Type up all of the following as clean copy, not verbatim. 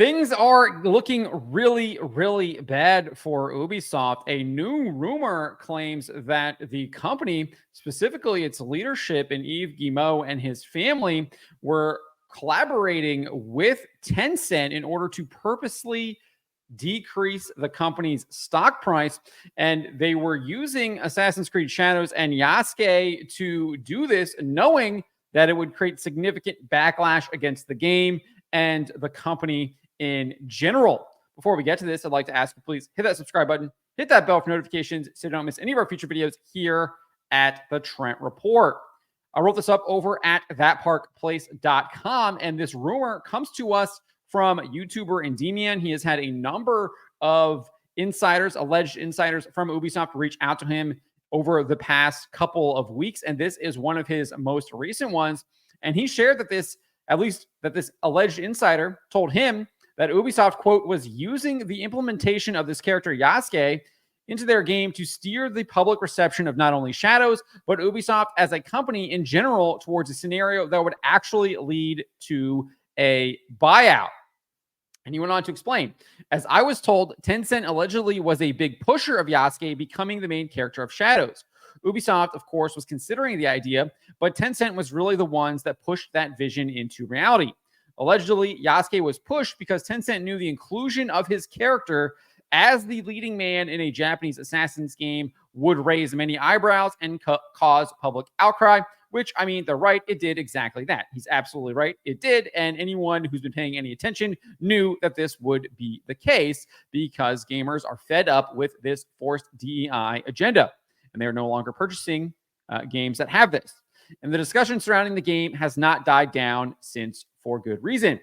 Things are looking really, really bad for Ubisoft. A new rumor claims that the company, specifically its leadership and Yves Guillemot and his family, were collaborating with Tencent in order to purposely decrease the company's stock price. And they were using Assassin's Creed Shadows and Yasuke to do this, knowing that it would create significant backlash against the game and the company in general. Before we get to this, I'd like to ask you, please hit that subscribe button, hit that bell for notifications so you don't miss any of our future videos here at the Trent Report. I wrote this up over at thatparkplace.com, and this rumor comes to us from YouTuber Endymion. He has had a number of insiders, alleged insiders from Ubisoft, reach out to him over the past couple of weeks, and this is one of his most recent ones. And he shared that this alleged insider told him that Ubisoft, quote, was using the implementation of this character Yasuke into their game to steer the public reception of not only Shadows, but Ubisoft as a company in general towards a scenario that would actually lead to a buyout. And he went on to explain, as I was told, Tencent allegedly was a big pusher of Yasuke becoming the main character of Shadows. Ubisoft, of course, was considering the idea, but Tencent was really the ones that pushed that vision into reality. Allegedly, Yasuke was pushed because Tencent knew the inclusion of his character as the leading man in a Japanese Assassin's game would raise many eyebrows and cause public outcry, which, I mean, they're right. It did exactly that. He's absolutely right. It did. And anyone who's been paying any attention knew that this would be the case because gamers are fed up with this forced DEI agenda, and they're no longer purchasing games that have this. And the discussion surrounding the game has not died down since, for good reason.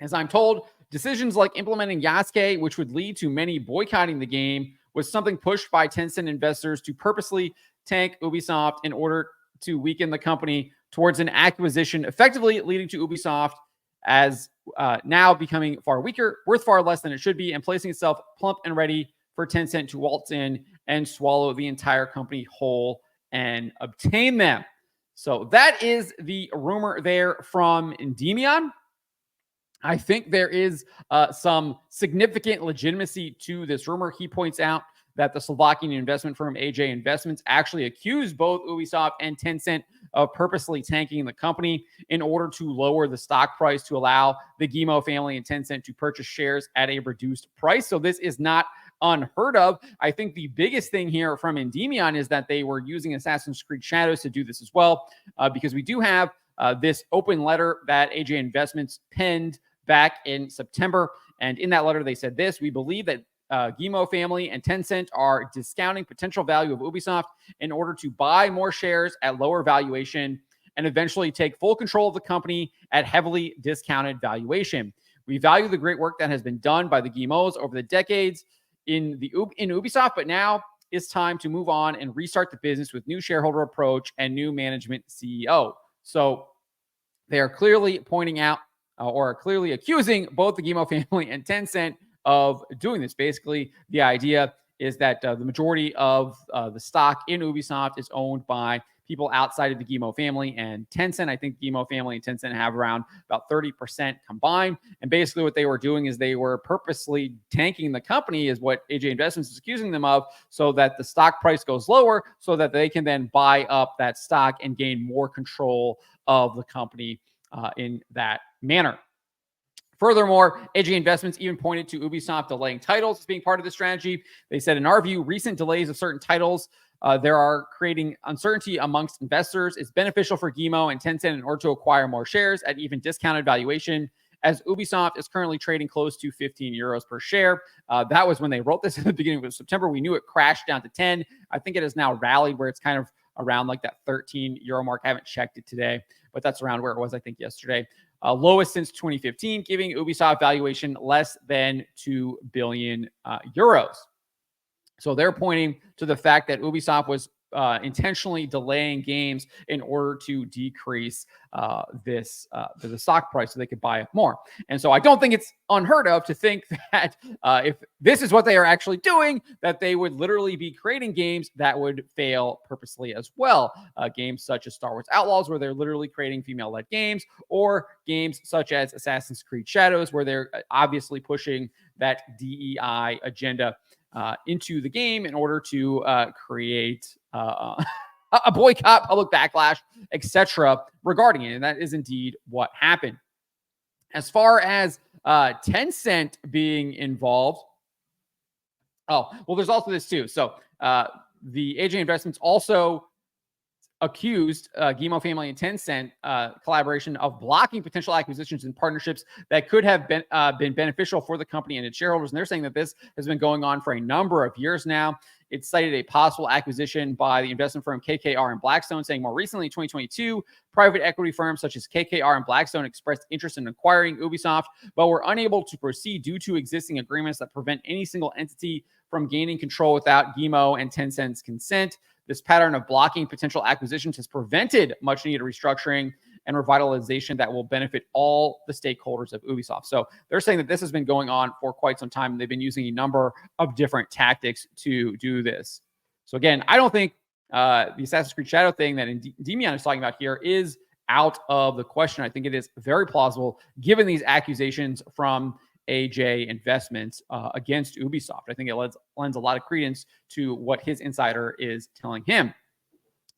As I'm told, decisions like implementing Yasuke, which would lead to many boycotting the game, was something pushed by Tencent investors to purposely tank Ubisoft in order to weaken the company towards an acquisition, effectively leading to Ubisoft as now becoming far weaker, worth far less than it should be, and placing itself plump and ready for Tencent to waltz in and swallow the entire company whole and obtain them. So that is the rumor there from Endymion. I think there is some significant legitimacy to this rumor. He points out that the Slovakian investment firm AJ Investments actually accused both Ubisoft and Tencent of purposely tanking the company in order to lower the stock price to allow the Guillemot family and Tencent to purchase shares at a reduced price. So this is not unheard of. I think the biggest thing here from Endymion is that they were using Assassin's Creed Shadows to do this as well, because we do have this open letter that AJ Investments penned back in September. And in that letter, they said this: we believe that Guillemot family and Tencent are discounting potential value of Ubisoft in order to buy more shares at lower valuation and eventually take full control of the company at heavily discounted valuation. We value the great work that has been done by the Guillemots over the decades in Ubisoft, but now it's time to move on and restart the business with new shareholder approach and new management CEO. So they are clearly pointing out or clearly accusing both the Guillemot family and Tencent of doing this. Basically, the idea is that the majority of the stock in Ubisoft is owned by people outside of the Guillemot family and Tencent. I think the Guillemot family and Tencent have around about 30% combined. And basically what they were doing is they were purposely tanking the company, is what AJ Investments is accusing them of, so that the stock price goes lower so that they can then buy up that stock and gain more control of the company in that manner. Furthermore, AJ Investments even pointed to Ubisoft delaying titles as being part of the strategy. They said, in our view, recent delays of certain titles there are creating uncertainty amongst investors. It's beneficial for Guillemot and Tencent in order to acquire more shares at even discounted valuation, as Ubisoft is currently trading close to 15 euros per share. That was when they wrote this at the beginning of September. We knew it crashed down to 10. I think it has now rallied where it's kind of around like that 13 euro mark. I haven't checked it today, but that's around where it was, I think, yesterday. Lowest since 2015, giving Ubisoft valuation less than 2 billion euros. So they're pointing to the fact that Ubisoft was intentionally delaying games in order to decrease the stock price so they could buy up more. And so I don't think it's unheard of to think that if this is what they are actually doing, that they would literally be creating games that would fail purposely as well. Games such as Star Wars Outlaws, where they're literally creating female-led games, or games such as Assassin's Creed Shadows, where they're obviously pushing that DEI agenda into the game in order to create a boycott, public backlash, etc. regarding it. And that is indeed what happened. As far as Tencent being involved, there's also this too. So the AJ Investments also accused Guillemot family and Tencent collaboration of blocking potential acquisitions and partnerships that could have been beneficial for the company and its shareholders. And they're saying that this has been going on for a number of years now. It cited a possible acquisition by the investment firm KKR and Blackstone, saying more recently, in 2022, private equity firms such as KKR and Blackstone expressed interest in acquiring Ubisoft, but were unable to proceed due to existing agreements that prevent any single entity from gaining control without Guillemot and Tencent's consent. This pattern of blocking potential acquisitions has prevented much needed restructuring and revitalization that will benefit all the stakeholders of Ubisoft. So they're saying that this has been going on for quite some time. They've been using a number of different tactics to do this. So again, I don't think the Assassin's Creed Shadow thing that Endymion is talking about here is out of the question. I think it is very plausible given these accusations from AJ Investments against Ubisoft. I think it lends a lot of credence to what his insider is telling him.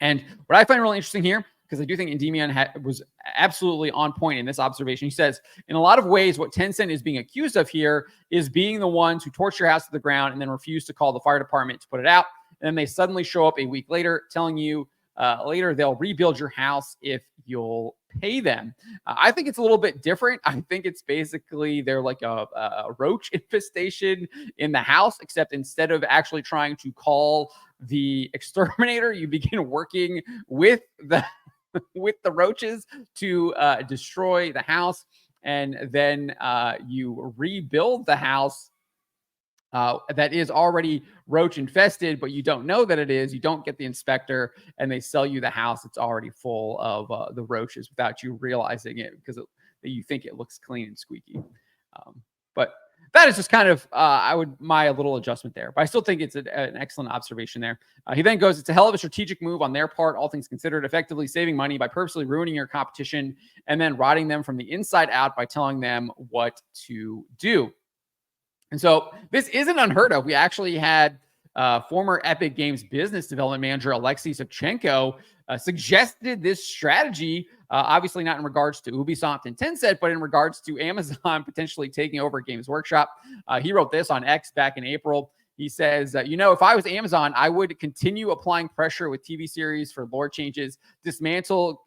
And what I find really interesting here, because I do think Endymion was absolutely on point in this observation. He says, in a lot of ways, what Tencent is being accused of here is being the ones who torch your house to the ground and then refuse to call the fire department to put it out. And then they suddenly show up a week later telling you later they'll rebuild your house if you'll pay them. I think it's a little bit different. I think it's basically they're like a roach infestation in the house, except instead of actually trying to call the exterminator, you begin working with the roaches to destroy the house, and then you rebuild the house that is already roach infested, but you don't know that it is. You don't get the inspector, and they sell you the house that's already full of the roaches without you realizing it, because you think it looks clean and squeaky. But that is just kind of my little adjustment there. But I still think it's an excellent observation there. He then goes, it's a hell of a strategic move on their part, all things considered, effectively saving money by purposely ruining your competition and then rotting them from the inside out by telling them what to do. And so this isn't unheard of. We actually had former Epic Games business development manager Alexei Savchenko suggested this strategy, obviously not in regards to Ubisoft and Tencent, but in regards to Amazon potentially taking over Games Workshop. He wrote this on X back in April. He says, if I was Amazon, I would continue applying pressure with TV series for lore changes, dismantle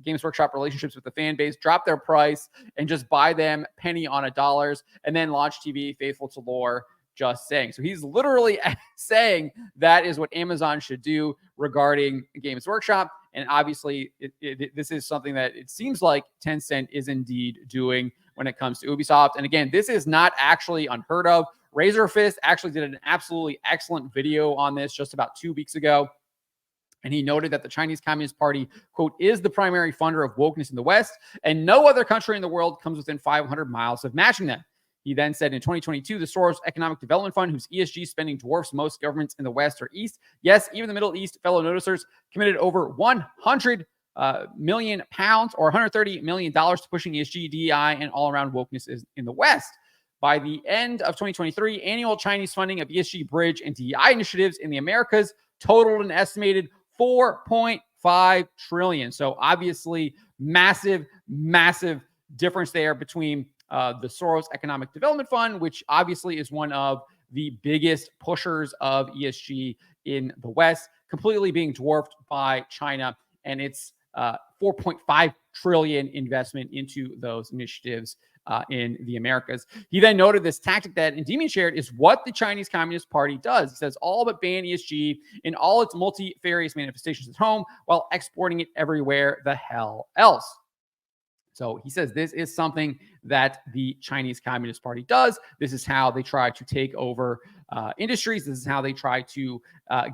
Games Workshop relationships with the fan base, drop their price, and just buy them penny on a dollars, and then launch TV faithful to lore. Just saying. So he's literally saying that is what Amazon should do regarding Games Workshop. And obviously, this is something that it seems like Tencent is indeed doing when it comes to Ubisoft. And again, this is not actually unheard of. Razerfist actually did an absolutely excellent video on this just about 2 weeks ago. And he noted that the Chinese Communist Party, quote, is the primary funder of wokeness in the West, and no other country in the world comes within 500 miles of matching them. He then said in 2022, the Soros Economic Development Fund, whose ESG spending dwarfs most governments in the West or East, yes, even the Middle East, fellow noticers, committed over 100 million pounds or $130 million to pushing ESG, DEI, and all-around wokeness in the West. By the end of 2023, annual Chinese funding of ESG, bridge, and DEI initiatives in the Americas totaled an estimated $4.5 trillion. So obviously, massive difference there between the Soros Economic Development Fund, which obviously is one of the biggest pushers of ESG in the West, completely being dwarfed by China and its $4.5 trillion investment into those initiatives in the Americas. He then noted this tactic that Endymion shared is what the Chinese Communist Party does. He says all but ban ESG in all its multifarious manifestations at home while exporting it everywhere the hell else. So he says this is something that the Chinese Communist Party does. This is how they try to take over industries. This is how they try to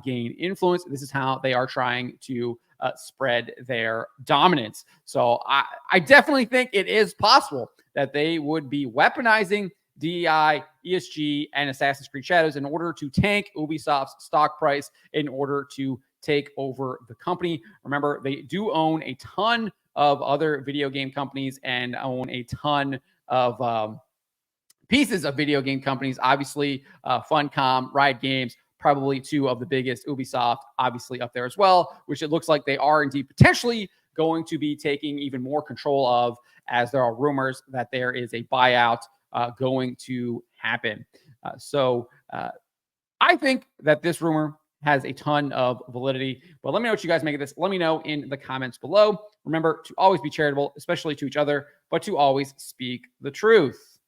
gain influence. This is how they are trying to spread their dominance. So I definitely think it is possible that they would be weaponizing DEI, ESG, and Assassin's Creed Shadows in order to tank Ubisoft's stock price, in order to take over the company. Remember, they do own a ton of other video game companies and own a ton of pieces of video game companies. Obviously, Funcom, Riot Games, probably two of the biggest. Ubisoft, obviously, up there as well, which it looks like they are indeed potentially going to be taking even more control of, as there are rumors that there is a buyout going to happen. So I think that this rumor has a ton of validity. But let me know what you guys make of this. Let me know in the comments below. Remember to always be charitable, especially to each other, but to always speak the truth.